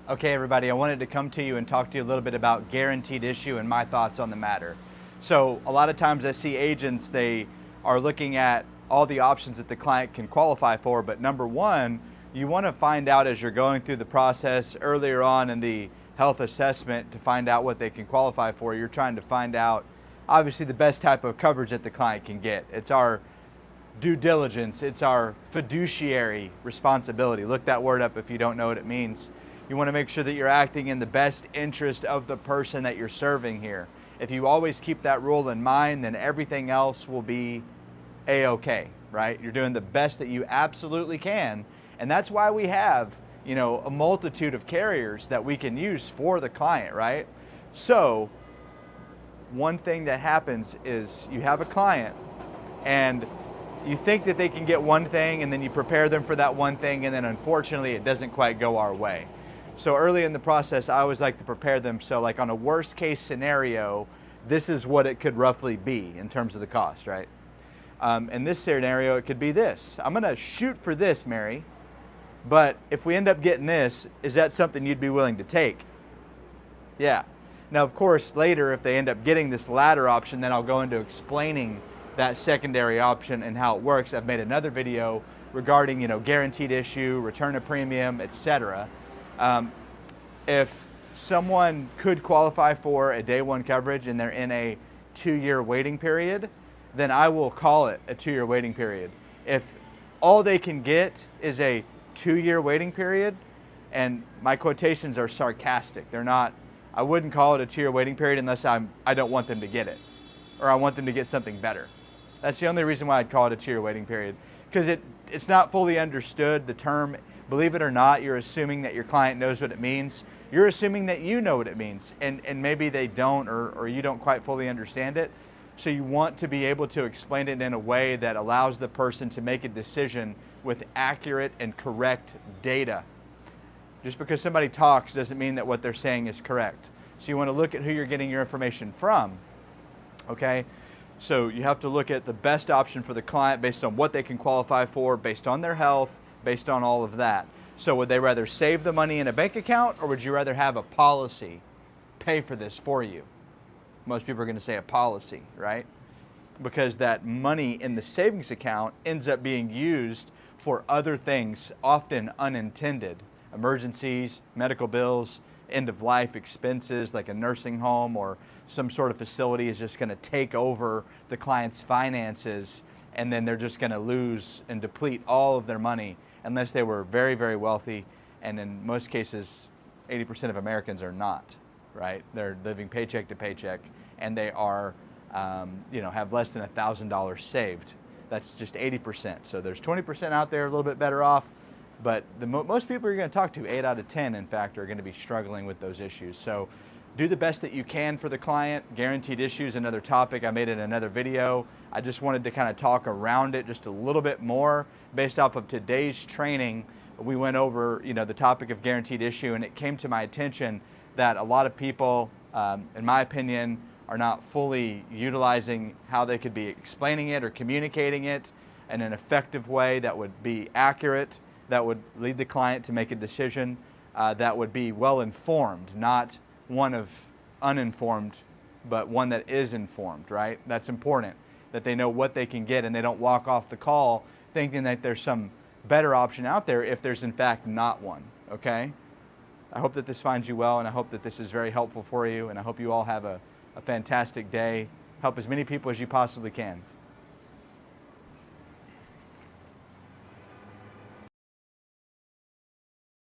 Okay, everybody, I wanted to come to you and talk to you a little bit about guaranteed issue and my thoughts on the matter. So a lot of times I see agents, they are looking at all the options that the client can qualify for, but number one, you want to find out as you're going through the process earlier on in the health assessment to find out what they can qualify for. You're trying to find out obviously the best type of coverage that the client can get. It's our due diligence, it's our fiduciary responsibility. Look that word up if you don't know what it means. You want to make sure that you're acting in the best interest of the person that you're serving here. If you always keep that rule in mind, then everything else will be a-okay, right? You're doing the best that you absolutely can. And that's why we have, a multitude of carriers that we can use for the client, right? So one thing that happens is you have a client and you think that they can get one thing, and then you prepare them for that one thing, and then unfortunately it doesn't quite go our way. So early in the process, I always like to prepare them. So like on a worst case scenario, this is what it could roughly be in terms of the cost, right? In this scenario, it could be this. I'm gonna shoot for this, Mary, but if we end up getting this, is that something you'd be willing to take? Yeah. Now, of course, later, if they end up getting this latter option, then I'll go into explaining that secondary option and how it works. I've made another video regarding, guaranteed issue, return of premium, etc. If someone could qualify for a day one coverage and they're in a 2-year waiting period, then I will call it a 2-year waiting period. If all they can get is a 2-year waiting period, and my quotations are sarcastic, they're not, I wouldn't call it a 2-year waiting period unless I don't want them to get it, or I want them to get something better. That's the only reason why I'd call it a 2-year waiting period, because it's not fully understood. The term, believe it or not, you're assuming that your client knows what it means. You're assuming that you know what it means, and maybe they don't, or you don't quite fully understand it. So you want to be able to explain it in a way that allows the person to make a decision with accurate and correct data. Just because somebody talks doesn't mean that what they're saying is correct. So you want to look at who you're getting your information from, okay? So you have to look at the best option for the client based on what they can qualify for, based on their health, based on all of that. So would they rather save the money in a bank account, or would you rather have a policy pay for this for you? Most people are going to say a policy, right? Because that money in the savings account ends up being used for other things, often unintended. Emergencies, medical bills, end-of-life expenses like a nursing home or some sort of facility is just going to take over the client's finances, and then they're just going to lose and deplete all of their money unless they were very, very wealthy. And in most cases, 80% of Americans are not, right? They're living paycheck to paycheck, and they are, have less than $1,000 saved. That's just 80%. So there's 20% out there a little bit better off, but most people you're going to talk to, 8 out of 10, in fact, are going to be struggling with those issues. So do the best that you can for the client. Guaranteed issue is another topic I made in another video. I just wanted to kind of talk around it just a little bit more based off of today's training. We went over, the topic of guaranteed issue, and it came to my attention that a lot of people, in my opinion, are not fully utilizing how they could be explaining it or communicating it in an effective way that would be accurate, that would lead the client to make a decision that would be well informed, not one of uninformed, but one that is informed, right? That's important, that they know what they can get and they don't walk off the call thinking that there's some better option out there if there's in fact not one, okay? I hope that this finds you well, and I hope that this is very helpful for you, and I hope you all have a fantastic day. Help as many people as you possibly can.